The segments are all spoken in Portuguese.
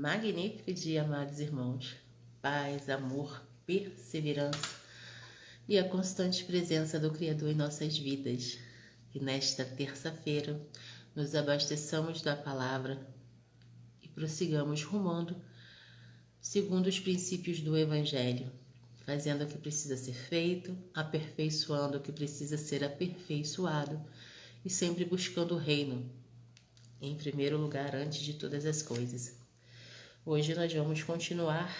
Magnífico dia, amados irmãos. Paz, amor, perseverança e a constante presença do Criador em nossas vidas. Que nesta terça-feira nos abasteçamos da palavra e prossigamos rumando segundo os princípios do Evangelho, fazendo o que precisa ser feito, aperfeiçoando o que precisa ser aperfeiçoado e sempre buscando o reino em primeiro lugar antes de todas as coisas. Hoje nós vamos continuar.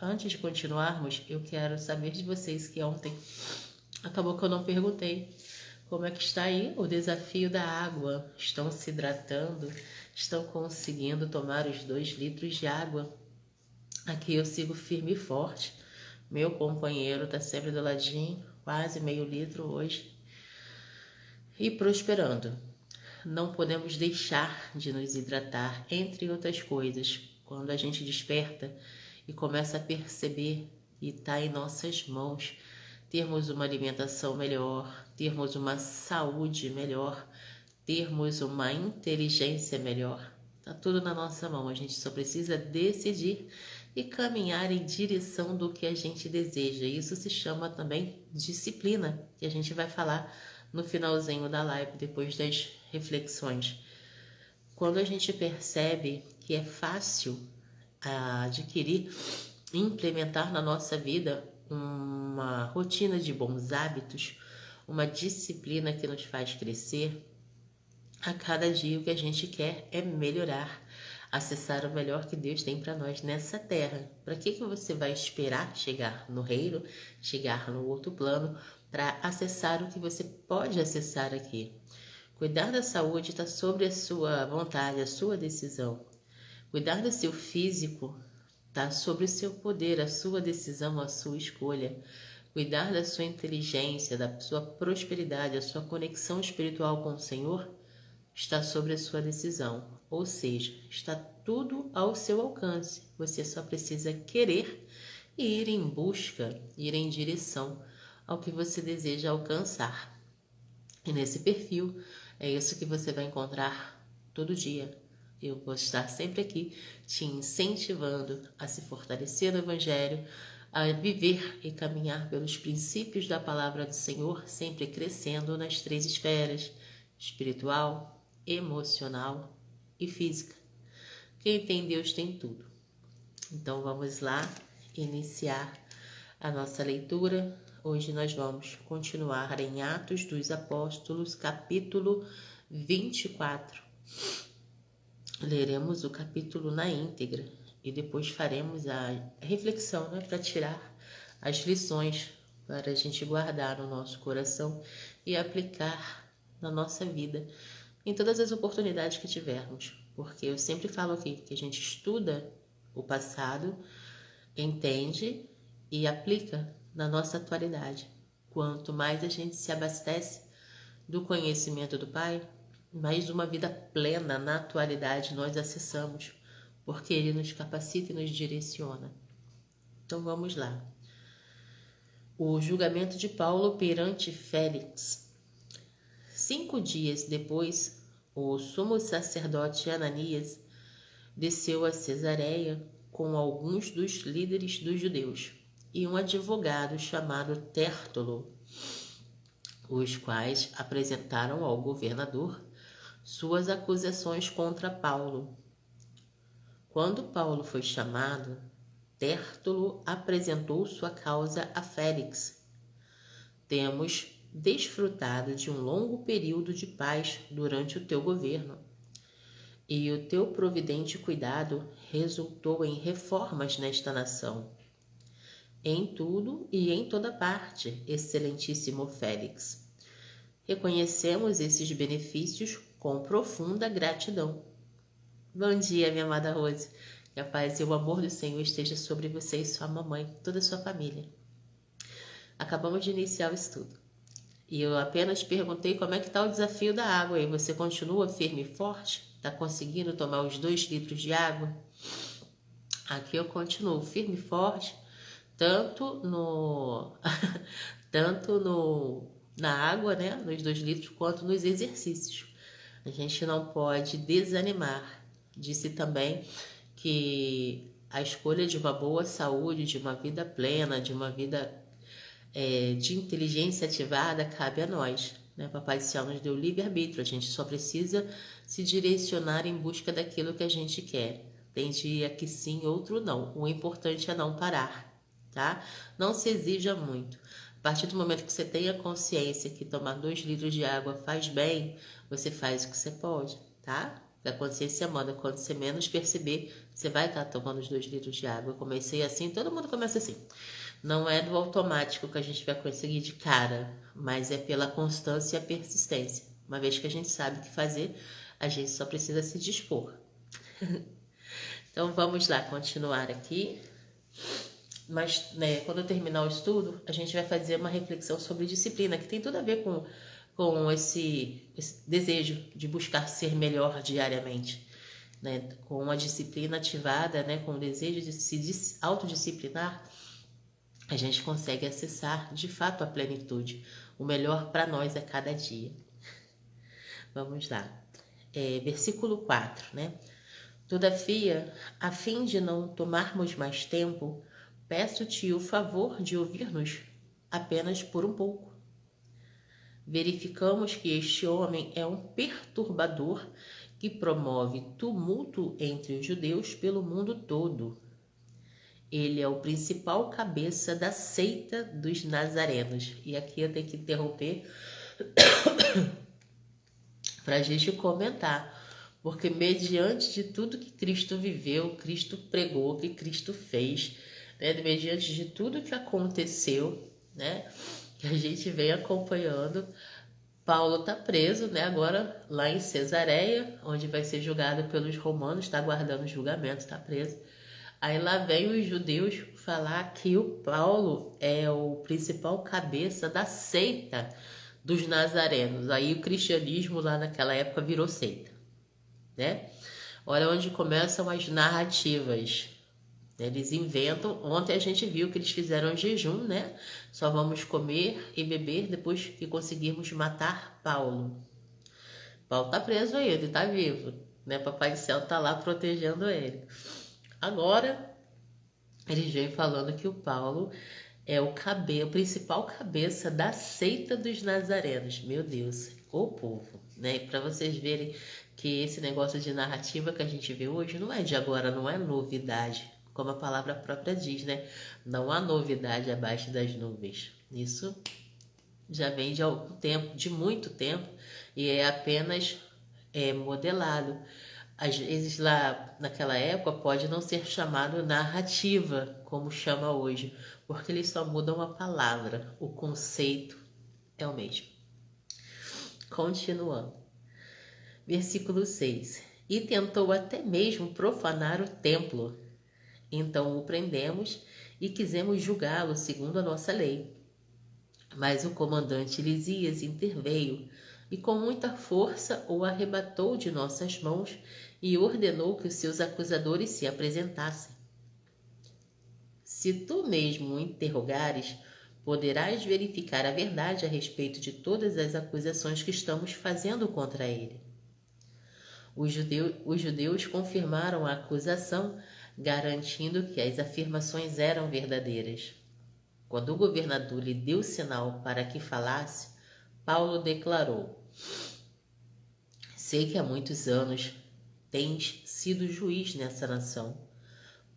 Antes de continuarmos, eu quero saber de vocês que ontem acabou que eu não perguntei como é que está aí o desafio da água. Estão se hidratando? Estão conseguindo tomar os 2 litros de água? Aqui eu sigo firme e forte. Meu companheiro está sempre do ladinho, quase meio litro hoje. E prosperando. Não podemos deixar de nos hidratar, entre outras coisas. Quando a gente desperta e começa a perceber e está em nossas mãos termos uma alimentação melhor, termos uma saúde melhor, termos uma inteligência melhor. Está tudo na nossa mão, a gente só precisa decidir e caminhar em direção do que a gente deseja. Isso se chama também disciplina, que a gente vai falar no finalzinho da live, depois das reflexões. Quando a gente percebe que é fácil adquirir e implementar na nossa vida uma rotina de bons hábitos, uma disciplina que nos faz crescer, a cada dia o que a gente quer é melhorar, acessar o melhor que Deus tem para nós nessa terra. Para que você vai esperar chegar no reino, chegar no outro plano, para acessar o que você pode acessar aqui? Cuidar da saúde está sobre a sua vontade, a sua decisão. Cuidar do seu físico está sobre o seu poder, a sua decisão, a sua escolha. Cuidar da sua inteligência, da sua prosperidade, a sua conexão espiritual com o Senhor está sobre a sua decisão. Ou seja, está tudo ao seu alcance. Você só precisa querer e ir em busca, ir em direção ao que você deseja alcançar. E nesse perfil, é isso que você vai encontrar todo dia. Eu vou estar sempre aqui te incentivando a se fortalecer no Evangelho, a viver e caminhar pelos princípios da palavra do Senhor, sempre crescendo nas 3 esferas: espiritual, emocional e física. Quem tem Deus tem tudo. Então vamos lá iniciar a nossa leitura. Hoje nós vamos continuar em Atos dos Apóstolos, capítulo 24. Leremos o capítulo na íntegra e depois faremos a reflexão, para tirar as lições para a gente guardar no nosso coração e aplicar na nossa vida em todas as oportunidades que tivermos. Porque eu sempre falo aqui que a gente estuda o passado, entende e aplica na nossa atualidade. Quanto mais a gente se abastece do conhecimento do Pai, mais uma vida plena na atualidade nós acessamos, porque Ele nos capacita e nos direciona. Então vamos lá. O julgamento de Paulo perante Félix. 5 dias depois, o sumo sacerdote Ananias desceu a Cesareia com alguns dos líderes dos judeus e um advogado chamado Tértulo, os quais apresentaram ao governador suas acusações contra Paulo. Quando Paulo foi chamado, Tértulo apresentou sua causa a Félix. Temos desfrutado de um longo período de paz durante o teu governo, e o teu providente cuidado resultou em reformas nesta nação. Em tudo e em toda parte, excelentíssimo Félix. Reconhecemos esses benefícios com profunda gratidão. Bom dia, minha amada Rose. Que a paz e o amor do Senhor esteja sobre você e sua mamãe, toda a sua família. Acabamos de iniciar o estudo. E eu apenas perguntei como é que está o desafio da água. E você continua firme e forte? Está conseguindo tomar os 2 litros de água? Aqui eu continuo firme e forte, tanto na água, nos 2 litros, quanto nos exercícios. A gente não pode desanimar. Disse também que a escolha de uma boa saúde, de uma vida plena, de uma vida de inteligência ativada, cabe a nós, né? Papai do Céu nos deu livre-arbítrio, a gente só precisa se direcionar em busca daquilo que a gente quer. Tem dia que sim, outro não. O importante é não parar, tá? Não se exija muito. A partir do momento que você tenha consciência que tomar 2 litros de água faz bem, você faz o que você pode, tá? A consciência manda. Quando você menos perceber, você vai estar tomando os 2 litros de água. Eu comecei assim, todo mundo começa assim. Não é do automático que a gente vai conseguir de cara, mas é pela constância e a persistência. Uma vez que a gente sabe o que fazer, a gente só precisa se dispor. Então vamos lá, continuar aqui. Mas né, quando eu terminar o estudo, a gente vai fazer uma reflexão sobre disciplina, que tem tudo a ver com esse desejo de buscar ser melhor diariamente. Né? Com uma disciplina ativada, né? Com o desejo de se autodisciplinar, a gente consegue acessar de fato a plenitude. O melhor para nós a cada dia. Vamos lá. Versículo 4, né? Todavia, a fim de não tomarmos mais tempo, peço-te o favor de ouvir-nos apenas por um pouco. Verificamos que este homem é um perturbador que promove tumulto entre os judeus pelo mundo todo. Ele é o principal cabeça da seita dos nazarenos. E aqui eu tenho que interromper para a gente comentar. Porque mediante de tudo que Cristo viveu, Cristo pregou, que Cristo fez, né? Mediante de tudo que aconteceu, né? Que a gente vem acompanhando, Paulo está preso, né? Agora lá em Cesareia, onde vai ser julgado pelos romanos, está aguardando o julgamento, está preso. Aí lá vem os judeus falar que o Paulo é o principal cabeça da seita dos nazarenos. Aí o cristianismo lá naquela época virou seita, né? Olha onde começam as narrativas. Eles inventam. Ontem a gente viu que eles fizeram jejum, né? Só vamos comer e beber depois que conseguirmos matar Paulo. Paulo tá preso ainda, tá vivo, né? Papai do Céu tá lá protegendo ele. Agora, eles vêm falando que o Paulo é o principal cabeça da seita dos nazarenos. Meu Deus, o povo, né? E para vocês verem que esse negócio de narrativa que a gente vê hoje não é de agora, não é novidade. Como a palavra própria diz, né? Não há novidade abaixo das nuvens. Isso já vem de algum tempo, de muito tempo, e é apenas modelado. Às vezes lá naquela época pode não ser chamado narrativa, como chama hoje, porque eles só mudam a palavra, o conceito é o mesmo. Continuando. Versículo 6. E tentou até mesmo profanar o templo. Então o prendemos e quisemos julgá-lo segundo a nossa lei. Mas o comandante Lisias interveio e com muita força o arrebatou de nossas mãos e ordenou que os seus acusadores se apresentassem. Se tu mesmo o interrogares, poderás verificar a verdade a respeito de todas as acusações que estamos fazendo contra ele. Os judeus confirmaram a acusação, garantindo que as afirmações eram verdadeiras. Quando o governador lhe deu sinal para que falasse, Paulo declarou: sei que há muitos anos tens sido juiz nessa nação.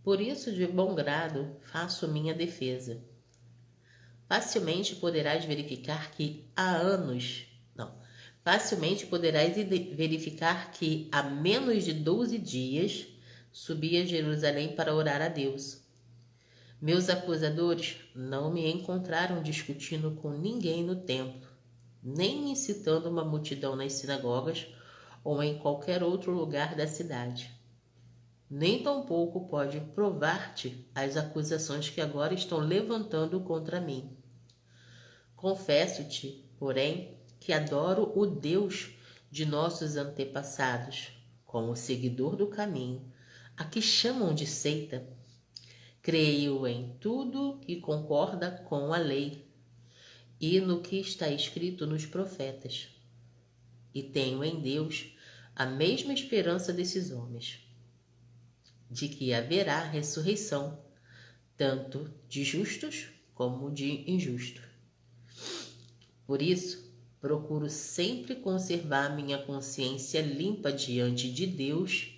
Por isso, de bom grado, faço minha defesa. Facilmente poderás verificar que há menos de 12 dias subi a Jerusalém para orar a Deus. Meus acusadores não me encontraram discutindo com ninguém no templo, nem incitando uma multidão nas sinagogas ou em qualquer outro lugar da cidade. Nem tampouco pode provar-te as acusações que agora estão levantando contra mim. Confesso-te, porém, que adoro o Deus de nossos antepassados, como seguidor do caminho, a que chamam de seita. Creio em tudo que concorda com a lei e no que está escrito nos profetas. E tenho em Deus a mesma esperança desses homens. de que haverá ressurreição, tanto de justos como de injustos. Por isso, procuro sempre conservar minha consciência limpa diante de Deus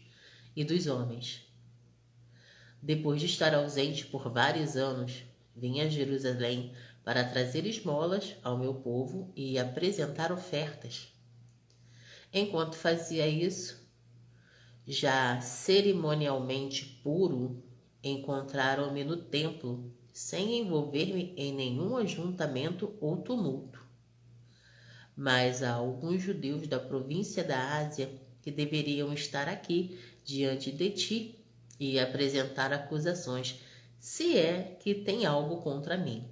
e dos homens. Depois de estar ausente por vários anos, vim a Jerusalém para trazer esmolas ao meu povo e apresentar ofertas. Enquanto fazia isso, já cerimonialmente puro, encontraram-me no templo, sem envolver-me em nenhum ajuntamento ou tumulto. Mas há alguns judeus da província da Ásia que deveriam estar aqui diante de ti e apresentar acusações, se é que tem algo contra mim.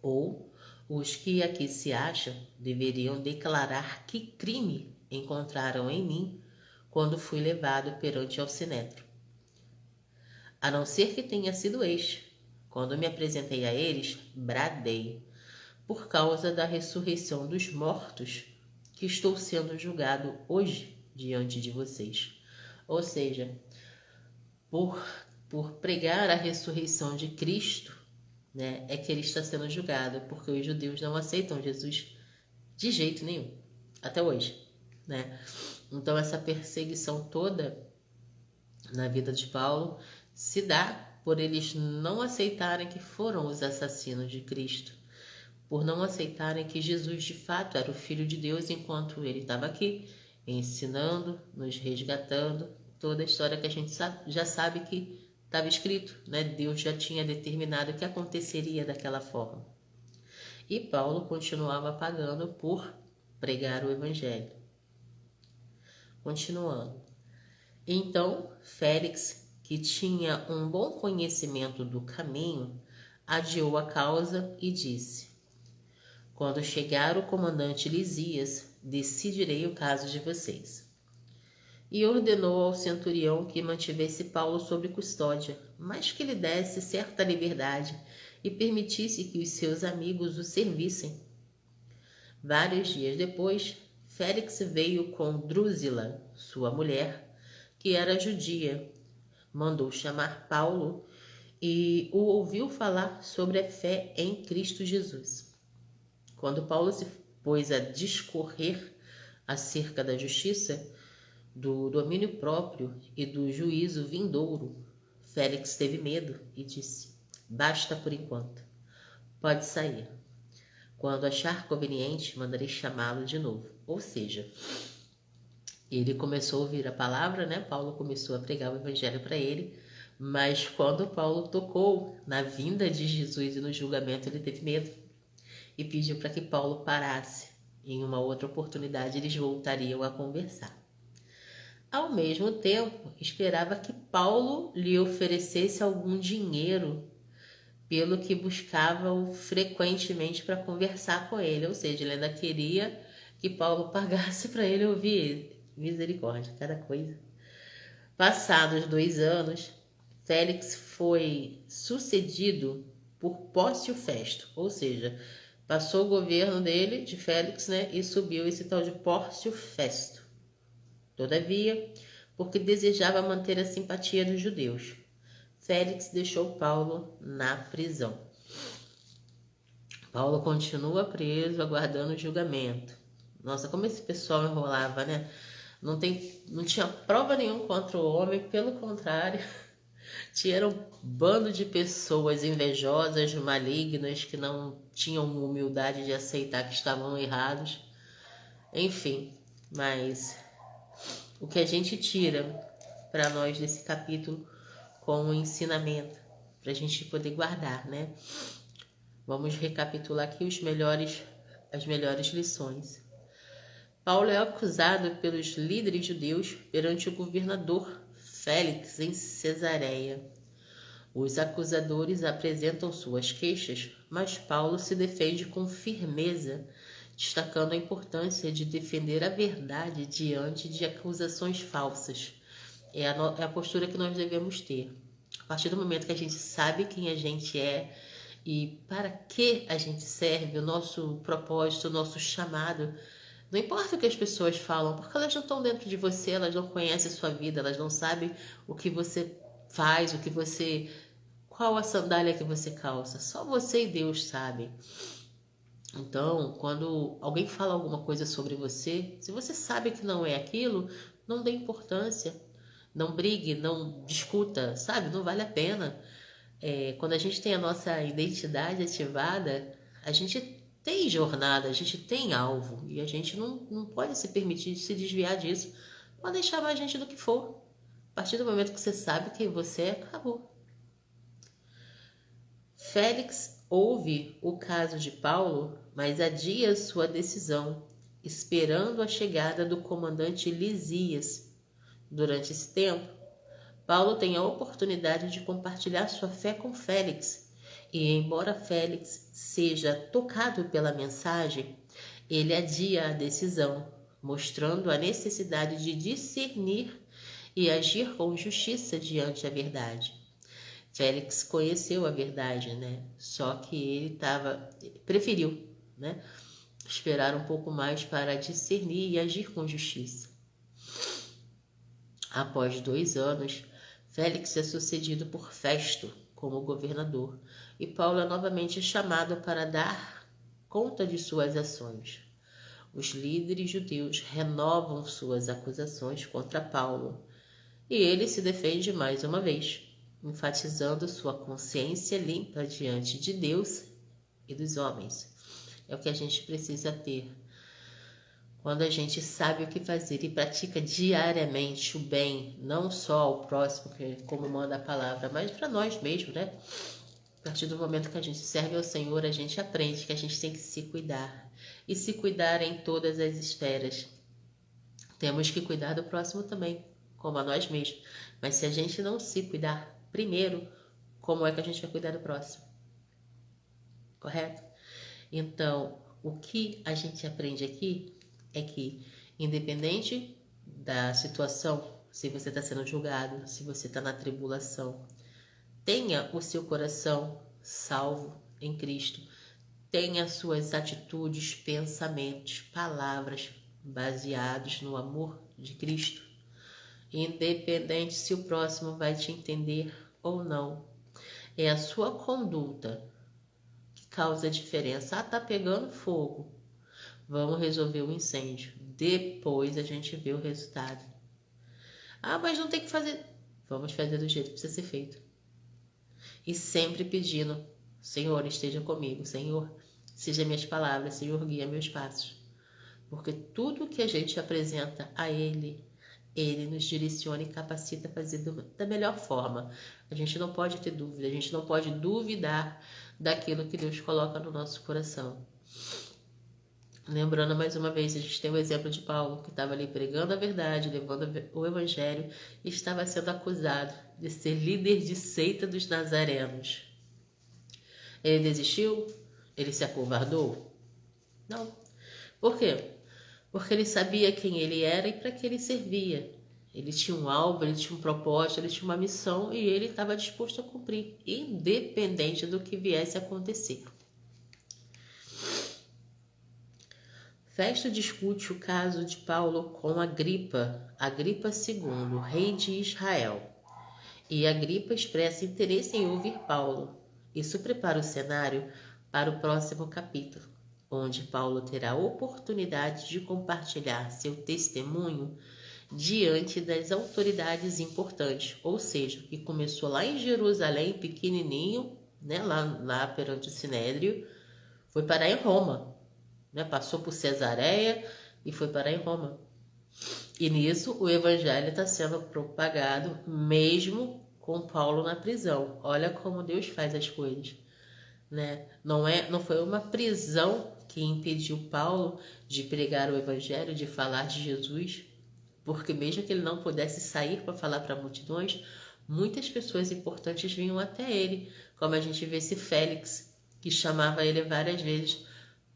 Ou os que aqui se acham deveriam declarar que crime encontraram em mim quando fui levado perante ao sinédrio. A não ser que tenha sido este, quando me apresentei a eles, bradei, por causa da ressurreição dos mortos, que estou sendo julgado hoje diante de vocês. Ou seja, por pregar a ressurreição de Cristo, né, é que ele está sendo julgado, porque os judeus não aceitam Jesus de jeito nenhum, até hoje, né? Então essa perseguição toda na vida de Paulo se dá por eles não aceitarem que foram os assassinos de Cristo, por não aceitarem que Jesus de fato era o Filho de Deus enquanto ele estava aqui, ensinando, nos resgatando, toda a história que a gente já sabe que estava escrito, né? Deus já tinha determinado que aconteceria daquela forma. E Paulo continuava pagando por pregar o Evangelho. Continuando. Então, Félix, que tinha um bom conhecimento do caminho, adiou a causa e disse: quando chegar o comandante Lisias, decidirei o caso de vocês. E ordenou ao centurião que mantivesse Paulo sob custódia, mas que lhe desse certa liberdade e permitisse que os seus amigos o servissem. Vários dias depois, Félix veio com Drúzila, sua mulher, que era judia. Mandou chamar Paulo e o ouviu falar sobre a fé em Cristo Jesus. Quando Paulo se pôs a discorrer acerca da justiça, do domínio próprio e do juízo vindouro, Félix teve medo e disse: basta por enquanto, pode sair. Quando achar conveniente, mandarei chamá-lo de novo. Ou seja, ele começou a ouvir a palavra, né? Paulo começou a pregar o evangelho para ele, mas quando Paulo tocou na vinda de Jesus e no julgamento, ele teve medo e pediu para que Paulo parasse. Em uma outra oportunidade, eles voltariam a conversar. Ao mesmo tempo, esperava que Paulo lhe oferecesse algum dinheiro, pelo que buscava-o frequentemente para conversar com ele. Ou seja, ele ainda queria que Paulo pagasse para ele ouvir ele. Misericórdia, cada coisa. Passados 2 anos, Félix foi sucedido por Pórcio Festo, ou seja, passou o governo dele, de Félix, né, e subiu esse tal de Pórcio Festo. Todavia, porque desejava manter a simpatia dos judeus, Félix deixou Paulo na prisão. Paulo continua preso, aguardando o julgamento. Nossa, como esse pessoal enrolava, né? Não tinha prova nenhuma contra o homem, pelo contrário, tinha um bando de pessoas invejosas, malignas, que não tinham humildade de aceitar que estavam errados. Enfim, mas o que a gente tira para nós desse capítulo com o ensinamento, para a gente poder guardar, né? Vamos recapitular aqui as melhores lições. Paulo é acusado pelos líderes judeus perante o governador Félix em Cesareia. Os acusadores apresentam suas queixas, mas Paulo se defende com firmeza, destacando a importância de defender a verdade diante de acusações falsas. É a postura que nós devemos ter. A partir do momento que a gente sabe quem a gente é e para que a gente serve, o nosso propósito, o nosso chamado, Não importa o que as pessoas falam, porque elas não estão dentro de você, elas não conhecem a sua vida, elas não sabem o que você faz, qual a sandália que você calça. Só você e Deus sabem. Então, quando alguém fala alguma coisa sobre você, se você sabe que não é aquilo, não dê importância. Não brigue, não discuta, sabe? Não vale a pena. Quando a gente tem a nossa identidade ativada, a gente tem jornada, a gente tem alvo. E a gente não pode se permitir se desviar disso. Podem chamar a gente do que for. A partir do momento que você sabe quem você é, acabou. Félix ouve o caso de Paulo, mas adia sua decisão, esperando a chegada do comandante Lisias. Durante esse tempo, Paulo tem a oportunidade de compartilhar sua fé com Félix, e embora Félix seja tocado pela mensagem, ele adia a decisão, mostrando a necessidade de discernir e agir com justiça diante da verdade. Félix conheceu a verdade, né? Só que ele preferiu, né? Esperar um pouco mais para discernir e agir com justiça. Após 2 anos, Félix é sucedido por Festo como governador e Paulo é novamente chamado para dar conta de suas ações. Os líderes judeus renovam suas acusações contra Paulo e ele se defende mais uma vez, enfatizando sua consciência limpa diante de Deus e dos homens. É o que a gente precisa ter. Quando a gente sabe o que fazer e pratica diariamente o bem, não só ao próximo, como manda a palavra, mas para nós mesmos, né? A partir do momento que a gente serve ao Senhor, a gente aprende que a gente tem que se cuidar. E se cuidar em todas as esferas. Temos que cuidar do próximo também, como a nós mesmos. Mas se a gente não se cuidar primeiro, como é que a gente vai cuidar do próximo? Correto? Então, o que a gente aprende aqui é que, independente da situação, se você está sendo julgado, se você está na tribulação, tenha o seu coração salvo em Cristo. Tenha suas atitudes, pensamentos, palavras baseados no amor de Cristo. Independente se o próximo vai te entender ou não. É a sua conduta que causa a diferença. Ah, tá pegando fogo. Vamos resolver o incêndio. Depois a gente vê o resultado. Ah, mas não tem que fazer. Vamos fazer do jeito que precisa ser feito. E sempre pedindo, Senhor, esteja comigo. Senhor, seja minhas palavras. Senhor, guia meus passos. Porque tudo que a gente apresenta a Ele, Ele nos direciona e capacita a fazer da melhor forma. A gente não pode ter dúvida, a gente não pode duvidar daquilo que Deus coloca no nosso coração. Lembrando mais uma vez, a gente tem o exemplo de Paulo, que estava ali pregando a verdade, levando o evangelho, e estava sendo acusado de ser líder de seita dos nazarenos. Ele desistiu? Ele se acovardou? Não. Por quê? Porque ele sabia quem ele era e para que ele servia. Ele tinha um alvo, ele tinha um propósito, ele tinha uma missão e ele estava disposto a cumprir, independente do que viesse a acontecer. Festo discute o caso de Paulo com Agripa II, rei de Israel. E Agripa expressa interesse em ouvir Paulo. Isso prepara o cenário para o próximo capítulo, onde Paulo terá a oportunidade de compartilhar seu testemunho diante das autoridades importantes, ou seja, que começou lá em Jerusalém, pequenininho, né, lá perante o Sinédrio, foi parar em Roma, né, passou por Cesareia e foi parar em Roma. E nisso o evangelho está sendo propagado mesmo com Paulo na prisão. Olha como Deus faz as coisas, né? Não foi uma prisão que impediu Paulo de pregar o evangelho, de falar de Jesus, porque mesmo que ele não pudesse sair para falar para multidões, muitas pessoas importantes vinham até ele, como a gente vê esse Félix, que chamava ele várias vezes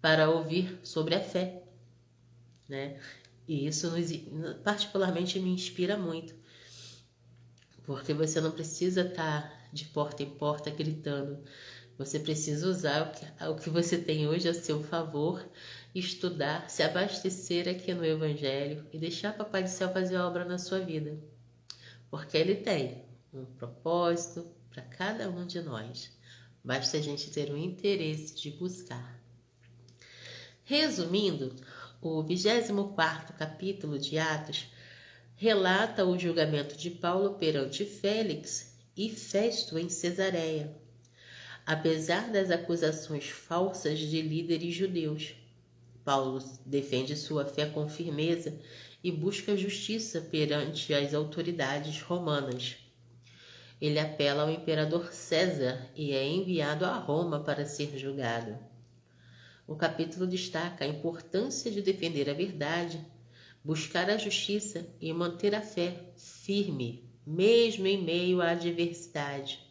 para ouvir sobre a fé, né? E isso particularmente me inspira muito, porque você não precisa estar de porta em porta gritando, Você precisa usar o que você tem hoje a seu favor, estudar, se abastecer aqui no Evangelho e deixar Papai do Céu fazer a obra na sua vida. Porque Ele tem um propósito para cada um de nós. Basta a gente ter o interesse de buscar. Resumindo, o 24º capítulo de Atos relata o julgamento de Paulo perante Félix e Festo em Cesareia. Apesar das acusações falsas de líderes judeus, Paulo defende sua fé com firmeza e busca justiça perante as autoridades romanas. Ele apela ao imperador César e é enviado a Roma para ser julgado. O capítulo destaca a importância de defender a verdade, buscar a justiça e manter a fé firme, mesmo em meio à adversidade.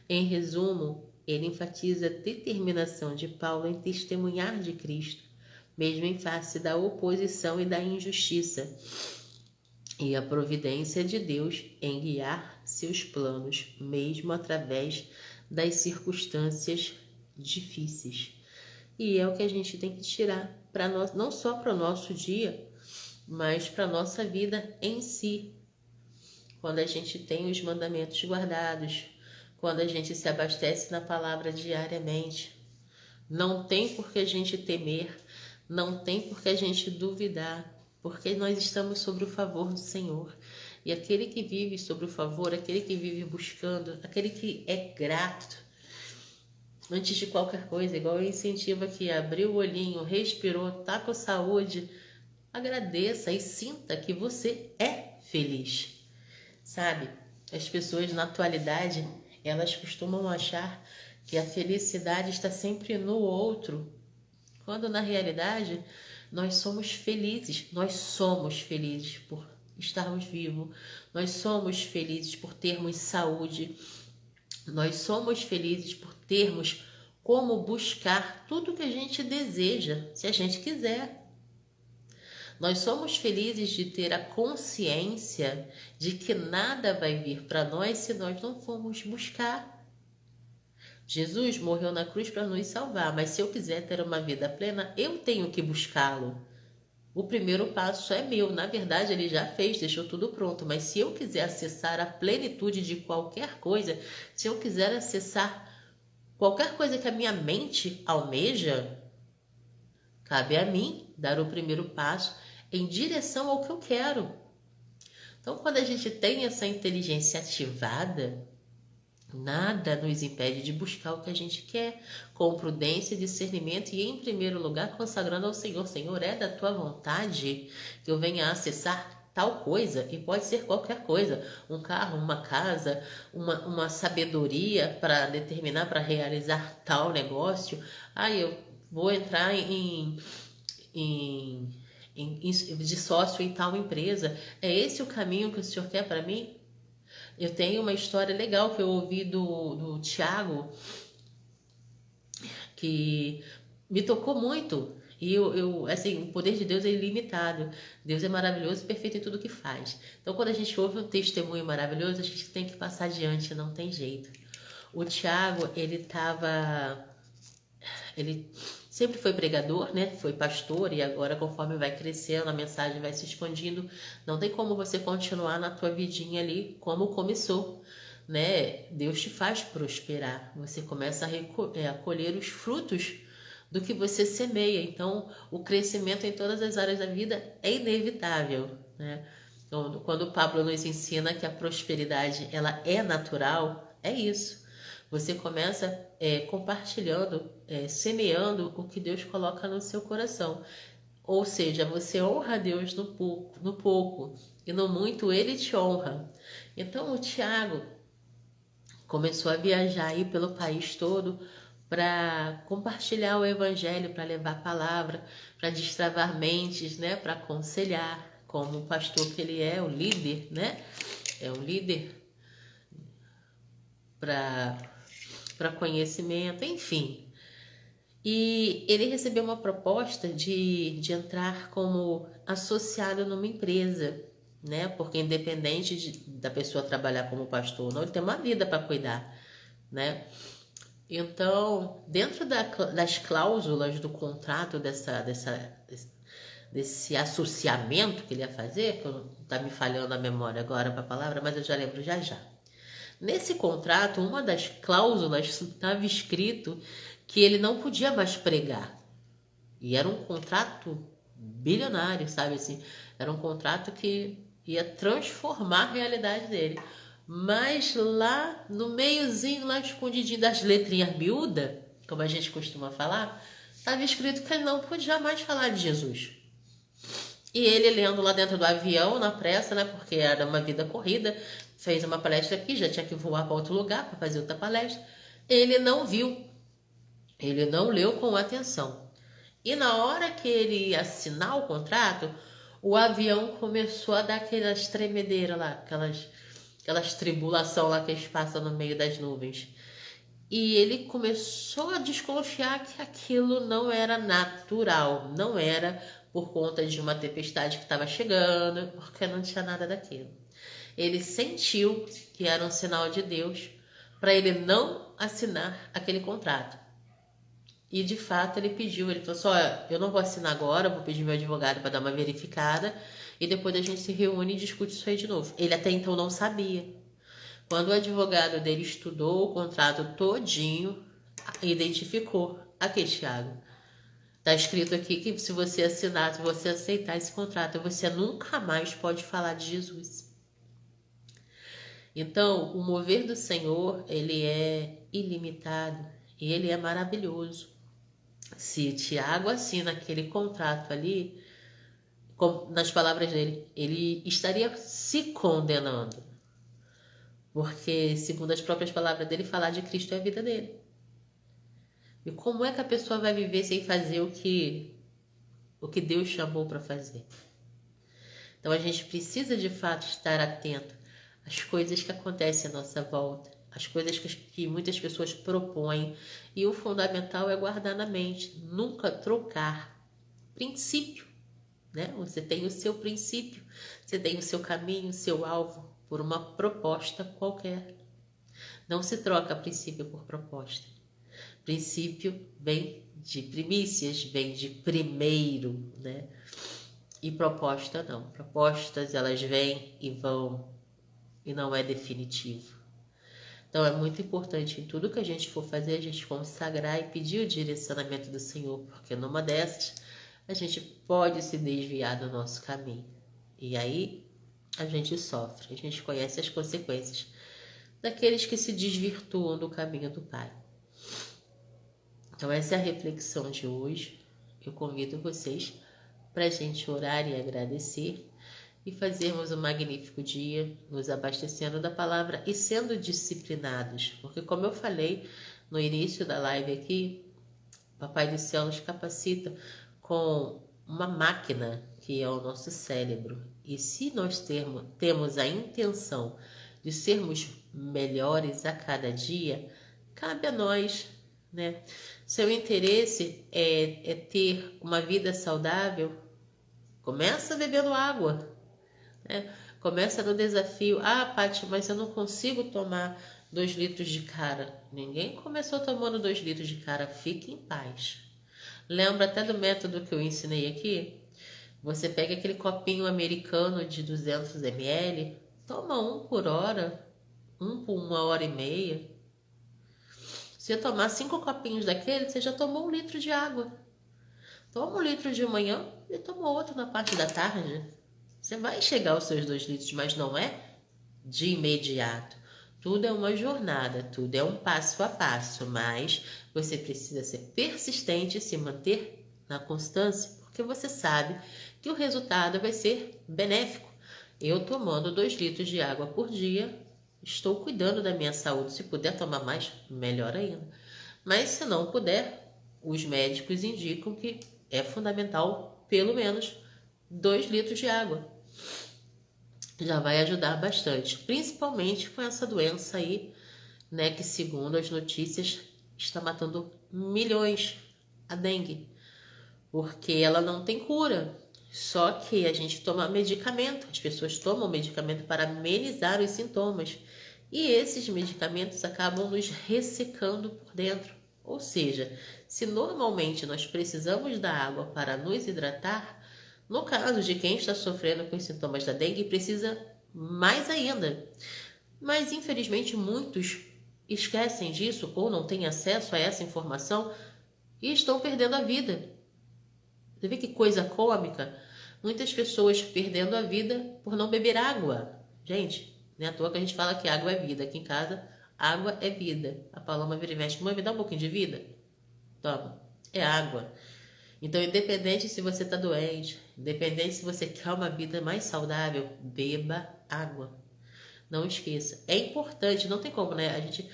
Em resumo, ele enfatiza a determinação de Paulo em testemunhar de Cristo, mesmo em face da oposição e da injustiça, e a providência de Deus em guiar seus planos, mesmo através das circunstâncias difíceis. E é o que a gente tem que tirar para nós, não só para o nosso dia, mas para a nossa vida em si. Quando a gente tem os mandamentos guardados, quando a gente se abastece na palavra diariamente, não tem por que a gente temer, não tem por que a gente duvidar, porque nós estamos sobre o favor do Senhor. E aquele que vive sobre o favor, aquele que vive buscando, aquele que é grato, antes de qualquer coisa, igual eu incentivo aqui, abriu o olhinho, respirou, tá com saúde, agradeça e sinta que você é feliz. Sabe, as pessoas na atualidade, elas costumam achar que a felicidade está sempre no outro, quando na realidade nós somos felizes por estarmos vivos, nós somos felizes por termos saúde, nós somos felizes por termos como buscar tudo que a gente deseja, se a gente quiser. Nós somos felizes de ter a consciência de que nada vai vir para nós se nós não formos buscar. Jesus morreu na cruz para nos salvar, mas se eu quiser ter uma vida plena, eu tenho que buscá-lo. O primeiro passo é meu, na verdade ele já fez, deixou tudo pronto, mas se eu quiser acessar a plenitude de qualquer coisa, se eu quiser acessar qualquer coisa que a minha mente almeja, cabe a mim dar o primeiro passo em direção ao que eu quero. Então, quando a gente tem essa inteligência ativada, nada nos impede de buscar o que a gente quer, com prudência e discernimento e, em primeiro lugar, consagrando ao Senhor. Senhor, é da tua vontade que eu venha acessar tal coisa, e pode ser qualquer coisa, um carro, uma casa, uma sabedoria para determinar, para realizar tal negócio. Eu vou entrar de sócio em tal empresa. É esse o caminho que o Senhor quer para mim? Eu tenho uma história legal que eu ouvi do Tiago, que me tocou muito. E assim, o poder de Deus é ilimitado. Deus é maravilhoso e perfeito em tudo que faz. Então, quando a gente ouve um testemunho maravilhoso, a gente tem que passar adiante, não tem jeito. O Tiago, ele sempre foi pregador, né? Foi pastor, e agora, conforme vai crescendo, a mensagem vai se expandindo. Não tem como você continuar na tua vidinha ali como começou, né? Deus te faz prosperar. Você começa a colher os frutos do que você semeia. Então, o crescimento em todas as áreas da vida é inevitável, né? Então, quando o Pablo nos ensina que a prosperidade ela é natural, é isso. Você começa compartilhando, semeando o que Deus coloca no seu coração. Ou seja, você honra a Deus no pouco e no muito Ele te honra. Então o Tiago começou a viajar aí pelo país todo para compartilhar o Evangelho, para levar a palavra, para destravar mentes, né? Para aconselhar, como o pastor que ele é, o líder, né? É um líder para conhecimento, enfim. E ele recebeu uma proposta de entrar como associado numa empresa, né? Porque independente da pessoa trabalhar como pastor ou não, ele tem uma vida para cuidar, né? Então, dentro das cláusulas do contrato desse associamento que ele ia fazer, que tá me falhando a memória agora para a palavra, mas eu já lembro já já. Nesse contrato, uma das cláusulas estava escrito que ele não podia mais pregar. E era um contrato bilionário, sabe assim? Era um contrato que ia transformar a realidade dele. Mas lá no meiozinho, lá escondidinho das letrinhas miúdas, como a gente costuma falar, estava escrito que ele não podia mais falar de Jesus. E ele lendo lá dentro do avião, na pressa, né? Porque era uma vida corrida, fez uma palestra aqui, já tinha que voar para outro lugar para fazer outra palestra. Ele não viu, ele não leu com atenção. E na hora que ele ia assinar o contrato, o avião começou a dar aquelas tremedeiras lá, aquelas tribulação lá que eles passam no meio das nuvens. E ele começou a desconfiar que aquilo não era natural, não era por conta de uma tempestade que estava chegando, porque não tinha nada daquilo. Ele sentiu que era um sinal de Deus para ele não assinar aquele contrato. E de fato ele pediu, ele falou assim, eu não vou assinar agora, vou pedir meu advogado para dar uma verificada e depois a gente se reúne e discute isso aí de novo. Ele até então não sabia. Quando o advogado dele estudou o contrato todinho, identificou. Aqui, Thiago, tá escrito aqui que se você assinar, se você aceitar esse contrato, você nunca mais pode falar de Jesus. Então, o mover do Senhor, ele é ilimitado e ele é maravilhoso. Se Tiago assina aquele contrato ali, nas palavras dele, ele estaria se condenando. Porque, segundo as próprias palavras dele, falar de Cristo é a vida dele. E como é que a pessoa vai viver sem fazer o que Deus chamou para fazer? Então a gente precisa de fato estar atento às coisas que acontecem à nossa volta, às coisas que muitas pessoas propõem. E o fundamental é guardar na mente, nunca trocar princípio, né? Você tem o seu princípio, você tem o seu caminho, o seu alvo, por uma proposta qualquer. Não se troca princípio por proposta. Princípio vem de primícias, vem de primeiro, né? E proposta não. Propostas, elas vêm e vão, e não é definitivo. Então é muito importante em tudo que a gente for fazer, a gente consagrar e pedir o direcionamento do Senhor, porque numa dessas a gente pode se desviar do nosso caminho. E aí a gente sofre, a gente conhece as consequências daqueles que se desvirtuam do caminho do Pai. Então essa é a reflexão de hoje. Eu convido vocês para a gente orar e agradecer e fazermos um magnífico dia, nos abastecendo da palavra e sendo disciplinados. Porque como eu falei no início da live aqui, Papai do Céu nos capacita com uma máquina que é o nosso cérebro. E se nós temos a intenção de sermos melhores a cada dia, cabe a nós, né? Seu interesse é ter uma vida saudável, começa bebendo água, né? Começa no desafio. Paty, mas eu não consigo tomar 2 litros de cara. Ninguém começou tomando 2 litros de cara. Fique em paz. Lembra até do método que eu ensinei aqui? Você pega aquele copinho americano de 200 ml, toma 1 por hora, 1 por 1h30. Se eu tomar 5 copinhos daquele, você já tomou 1 litro de água. Toma 1 litro de manhã e toma outro na parte da tarde. Você vai chegar aos seus 2 litros, mas não é de imediato. Tudo é uma jornada, tudo é um passo a passo, mas você precisa ser persistente e se manter na constância, porque você sabe que o resultado vai ser benéfico. Eu tomando 2 litros de água por dia, estou cuidando da minha saúde. Se puder tomar mais, melhor ainda. Mas se não puder, os médicos indicam que é fundamental pelo menos 2 litros de água. Já vai ajudar bastante, principalmente com essa doença aí, né, que segundo as notícias está matando milhões, a dengue, porque ela não tem cura, só que a gente toma medicamento, as pessoas tomam medicamento para amenizar os sintomas, E esses medicamentos acabam nos ressecando por dentro. Ou seja, se normalmente nós precisamos da água para nos hidratar, no caso de quem está sofrendo com os sintomas da dengue, precisa mais ainda. Mas infelizmente muitos esquecem disso ou não têm acesso a essa informação e estão perdendo a vida. Você vê que coisa cômica? Muitas pessoas perdendo a vida por não beber água. Gente, não é à toa que a gente fala que água é vida. Aqui em casa, água é vida. A Paloma vira e mexe: mãe, me dá um pouquinho de vida? Toma, é água. Então, independente se você está doente, independente se você quer uma vida mais saudável, beba água. Não esqueça. É importante, não tem como, né? A gente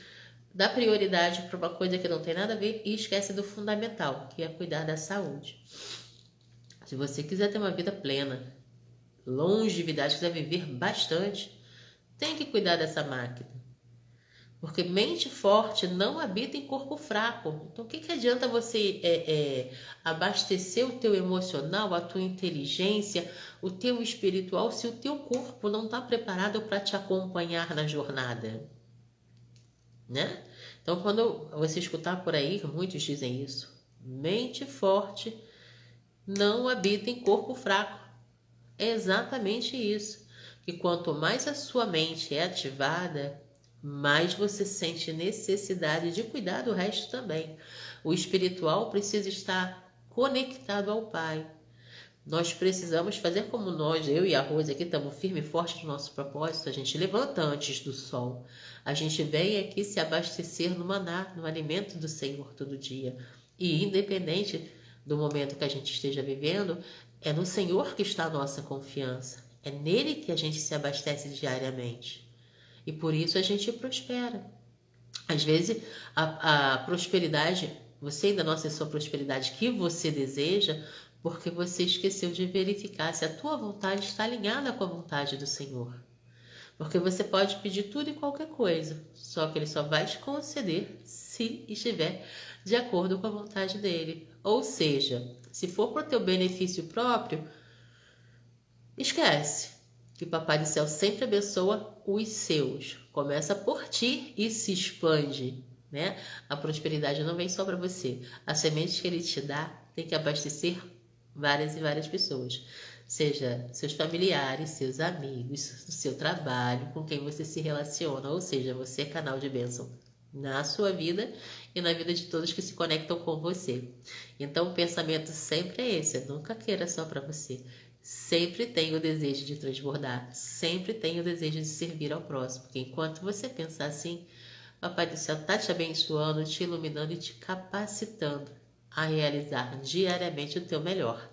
dá prioridade para uma coisa que não tem nada a ver e esquece do fundamental, que é cuidar da saúde. Se você quiser ter uma vida plena, longevidade, quiser viver bastante, tem que cuidar dessa máquina. Porque mente forte não habita em corpo fraco. Então, o que adianta você abastecer o teu emocional, a tua inteligência, o teu espiritual, se o teu corpo não está preparado para te acompanhar na jornada? Né? Então, quando você escutar por aí, muitos dizem isso. Mente forte não habita em corpo fraco. É exatamente isso. Que quanto mais a sua mente é ativada, mais você sente necessidade de cuidar do resto também. O espiritual precisa estar conectado ao Pai. Nós precisamos fazer como nós, eu e a Rose aqui, estamos firme e forte no nosso propósito. A gente levanta antes do sol. A gente vem aqui se abastecer no maná, no alimento do Senhor todo dia. E independente do momento que a gente esteja vivendo, é no Senhor que está a nossa confiança. É nele que a gente se abastece diariamente. E por isso a gente prospera. Às vezes a prosperidade, você ainda não acessou a prosperidade que você deseja, porque você esqueceu de verificar se a tua vontade está alinhada com a vontade do Senhor. Porque você pode pedir tudo e qualquer coisa, só que Ele só vai te conceder se estiver de acordo com a vontade dEle. Ou seja, se for para o teu benefício próprio, esquece que o Papai do Céu sempre abençoa os seus. Começa por ti e se expande, né? A prosperidade não vem só para você. A semente que Ele te dá tem que abastecer várias e várias pessoas. Seja seus familiares, seus amigos, no seu trabalho, com quem você se relaciona. Ou seja, você é canal de bênção na sua vida e na vida de todos que se conectam com você. Então o pensamento sempre é esse: nunca queira só para você. Sempre tenha o desejo de transbordar, sempre tenha o desejo de servir ao próximo. Porque enquanto você pensar assim, Papai do Céu está te abençoando, te iluminando e te capacitando a realizar diariamente o teu melhor,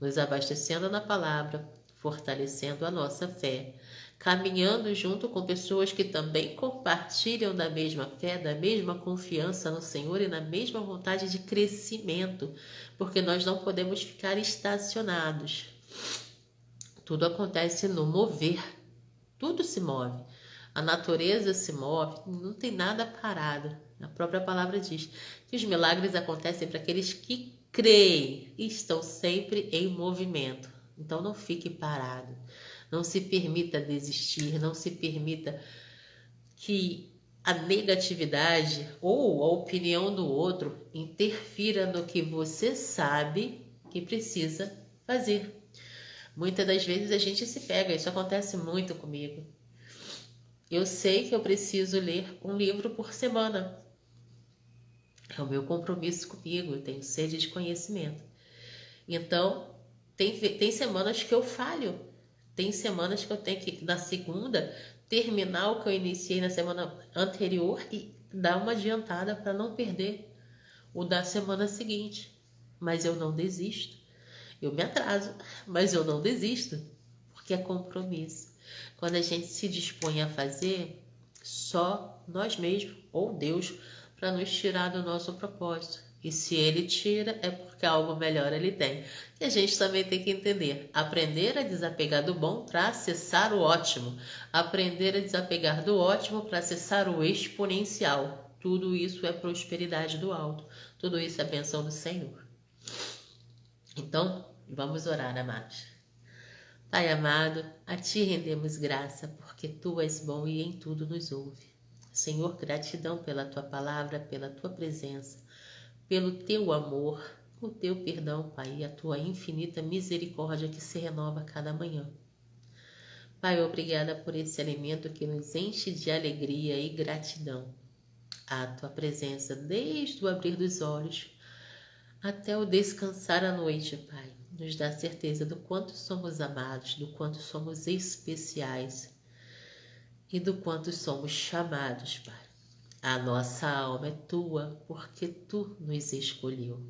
nos abastecendo na palavra, fortalecendo a nossa fé, caminhando junto com pessoas que também compartilham da mesma fé, da mesma confiança no Senhor e na mesma vontade de crescimento, porque nós não podemos ficar estacionados. Tudo acontece no mover, tudo se move. A natureza se move, não tem nada parado. A própria palavra diz que os milagres acontecem para aqueles que creem e estão sempre em movimento. Então não fique parado, não se permita desistir, não se permita que a negatividade ou a opinião do outro interfira no que você sabe que precisa fazer. Muitas das vezes a gente se pega, isso acontece muito comigo. Eu sei que eu preciso ler um livro por semana. É o meu compromisso comigo, eu tenho sede de conhecimento. Então, tem semanas que eu falho. Tem semanas que eu tenho que, na segunda, terminar o que eu iniciei na semana anterior e dar uma adiantada para não perder o da semana seguinte. Mas eu não desisto. Eu me atraso, mas eu não desisto, porque é compromisso. Quando a gente se dispõe a fazer, só nós mesmos ou Deus para nos tirar do nosso propósito. E se Ele tira, é porque algo melhor Ele tem. E a gente também tem que entender, aprender a desapegar do bom para acessar o ótimo. Aprender a desapegar do ótimo para acessar o exponencial. Tudo isso é prosperidade do alto. Tudo isso é bênção do Senhor. Então, vamos orar, amados. Pai amado, a Ti rendemos graça, porque Tu és bom e em tudo nos ouve. Senhor, gratidão pela Tua palavra, pela Tua presença, pelo Teu amor, o Teu perdão, Pai, e a Tua infinita misericórdia que se renova a cada manhã. Pai, obrigada por esse alimento que nos enche de alegria e gratidão. A Tua presença desde o abrir dos olhos até o descansar à noite, Pai, nos dá certeza do quanto somos amados, do quanto somos especiais e do quanto somos chamados, Pai. A nossa alma é Tua porque Tu nos escolheu.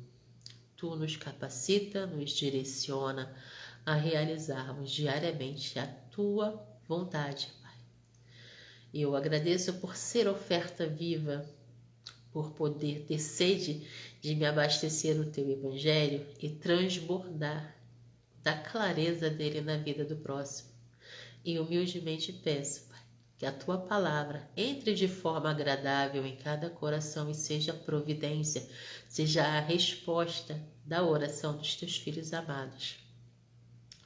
Tu nos capacita, nos direciona a realizarmos diariamente a Tua vontade, Pai. E eu agradeço por ser oferta viva, por poder ter sede de me abastecer no Teu Evangelho e transbordar da clareza dele na vida do próximo. E humildemente peço, Pai, que a Tua palavra entre de forma agradável em cada coração e seja providência, seja a resposta da oração dos Teus filhos amados.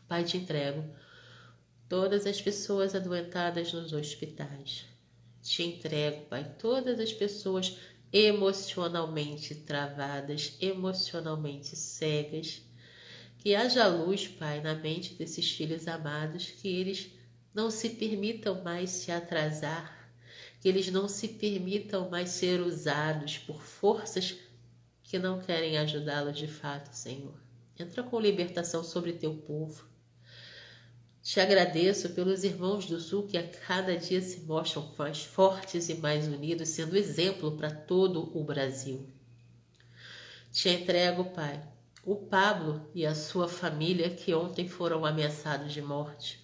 Pai, te entrego todas as pessoas adoentadas nos hospitais. Te entrego, Pai, todas as pessoas emocionalmente travadas, emocionalmente cegas. Que haja luz, Pai, na mente desses filhos amados, que eles não se permitam mais se atrasar, que eles não se permitam mais ser usados por forças que não querem ajudá-los de fato, Senhor. Entra com libertação sobre Teu povo. Te agradeço pelos irmãos do Sul que a cada dia se mostram mais fortes e mais unidos, sendo exemplo para todo o Brasil. Te entrego, Pai, o Pablo e a sua família que ontem foram ameaçados de morte.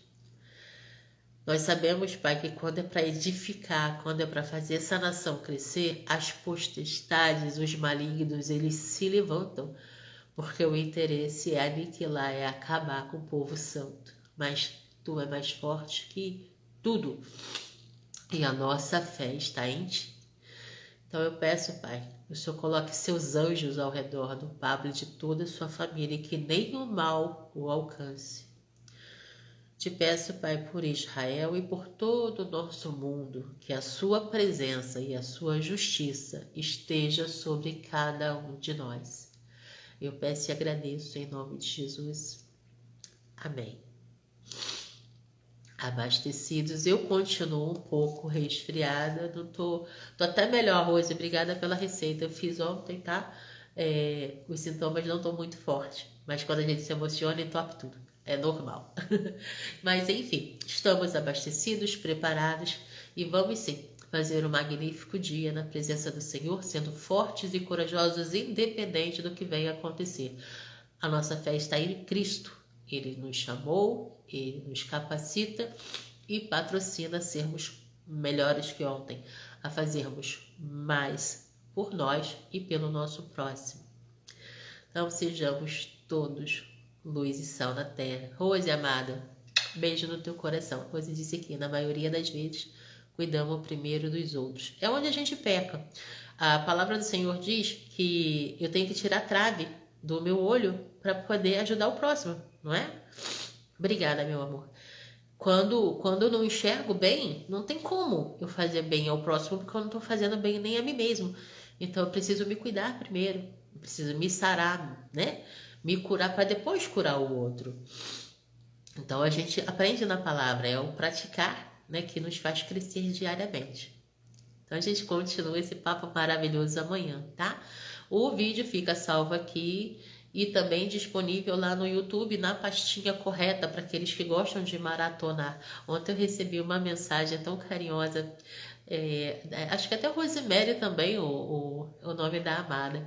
Nós sabemos, Pai, que quando é para edificar, quando é para fazer essa nação crescer, as potestades, os malignos, eles se levantam, porque o interesse é aniquilar, é acabar com o povo santo. Mas Tu é mais forte que tudo, e a nossa fé está em Ti. Então eu peço, Pai, que o Senhor coloque seus anjos ao redor do Pablo e de toda a sua família e que nenhum mal o alcance. Te peço, Pai, por Israel e por todo o nosso mundo, que a sua presença e a sua justiça esteja sobre cada um de nós. Eu peço e agradeço em nome de Jesus. Amém. Abastecidos, eu continuo um pouco resfriada, não tô até melhor, Rose, obrigada pela receita, eu fiz ontem, tá? Os sintomas não estão muito fortes, mas quando a gente se emociona, entope tudo, é normal. Mas enfim, estamos abastecidos, preparados e vamos sim fazer um magnífico dia na presença do Senhor, sendo fortes e corajosos, independente do que venha acontecer. A nossa fé está em Cristo. Ele nos chamou, Ele nos capacita e patrocina a sermos melhores que ontem, a fazermos mais por nós e pelo nosso próximo. Então sejamos todos luz e sal na terra. Rose, amada, beijo no teu coração. Rose disse aqui, na maioria das vezes, cuidamos primeiro dos outros. É onde a gente peca. A palavra do Senhor diz que eu tenho que tirar a trave do meu olho para poder ajudar o próximo, não é? Obrigada, meu amor. Quando eu não enxergo bem, não tem como eu fazer bem ao próximo, porque eu não estou fazendo bem nem a mim mesmo. Então eu preciso me cuidar primeiro, eu preciso me sarar, né? Me curar para depois curar o outro. Então a gente aprende na palavra, é o praticar, né, que nos faz crescer diariamente. Então a gente continua esse papo maravilhoso amanhã, tá? O vídeo fica salvo aqui e também disponível lá no YouTube na pastinha correta para aqueles que gostam de maratonar. Ontem eu recebi uma mensagem tão carinhosa, acho que até Rosemary também, o nome da amada.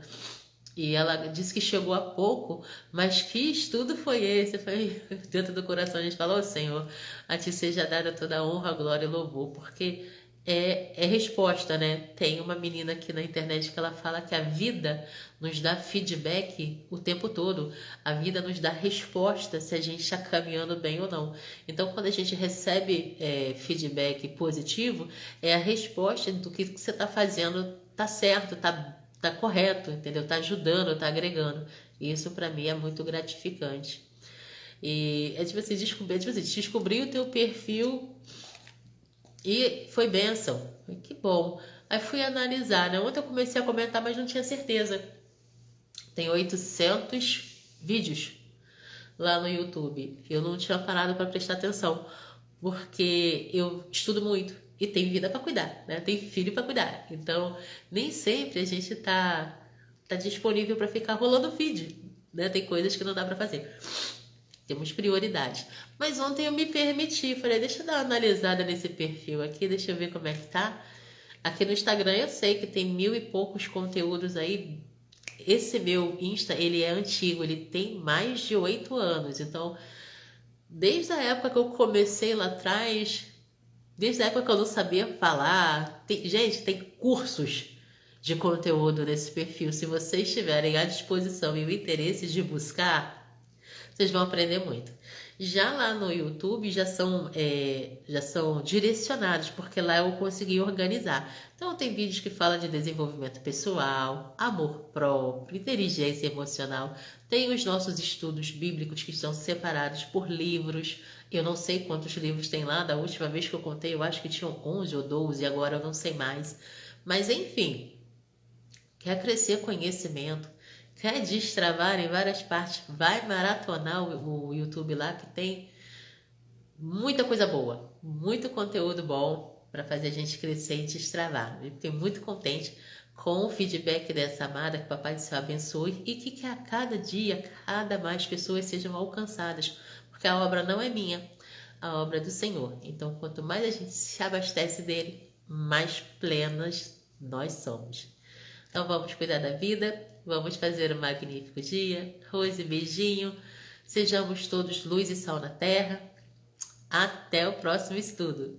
E ela disse que chegou há pouco, mas que estudo foi esse? Foi dentro do coração, a gente falou, Senhor, a Ti seja dada toda a honra, glória e louvor, porque é resposta, né? Tem uma menina aqui na internet que ela fala que a vida nos dá feedback o tempo todo. A vida nos dá resposta se a gente está caminhando bem ou não. Então, quando a gente recebe feedback positivo, é a resposta do que você está fazendo tá certo, tá correto, entendeu? Tá ajudando, tá agregando. Isso para mim é muito gratificante. E é tipo assim, descobri o teu perfil e foi bênção. Que bom. Aí fui analisar, né? Ontem eu comecei a comentar, mas não tinha certeza. Tem 800 vídeos lá no YouTube. Eu não tinha parado para prestar atenção, porque eu estudo muito e tenho vida para cuidar, né? Tem filho para cuidar. Então, nem sempre a gente tá disponível para ficar rolando feed, né? Tem coisas que não dá para fazer. Temos prioridades. Mas ontem eu me permiti, falei, deixa eu dar uma analisada nesse perfil aqui, deixa eu ver como é que tá. Aqui no Instagram eu sei que tem 1000 e poucos conteúdos aí. Esse meu Insta, ele é antigo, ele tem mais de 8 anos. Então, desde a época que eu comecei lá atrás, desde a época que eu não sabia falar, gente, tem cursos de conteúdo nesse perfil. Se vocês tiverem à disposição e o interesse de buscar, vocês vão aprender muito. Já lá no YouTube já são direcionados, porque lá eu consegui organizar. Então tem vídeos que falam de desenvolvimento pessoal, amor próprio, inteligência emocional. Tem os nossos estudos bíblicos que estão separados por livros. Eu não sei quantos livros tem lá. Da última vez que eu contei, eu acho que tinham 11 ou 12, agora eu não sei mais. Mas enfim, quer crescer conhecimento, quer destravar em várias partes, vai maratonar o YouTube lá que tem muita coisa boa, muito conteúdo bom para fazer a gente crescer e destravar. Eu fiquei muito contente com o feedback dessa amada, que o Papai do Céu abençoe e que a cada dia, cada mais pessoas sejam alcançadas, porque a obra não é minha, a obra é do Senhor. Então, quanto mais a gente se abastece dele, mais plenas nós somos. Então vamos cuidar da vida, vamos fazer um magnífico dia. Rose, beijinho. Sejamos todos luz e sal na terra. Até o próximo estudo.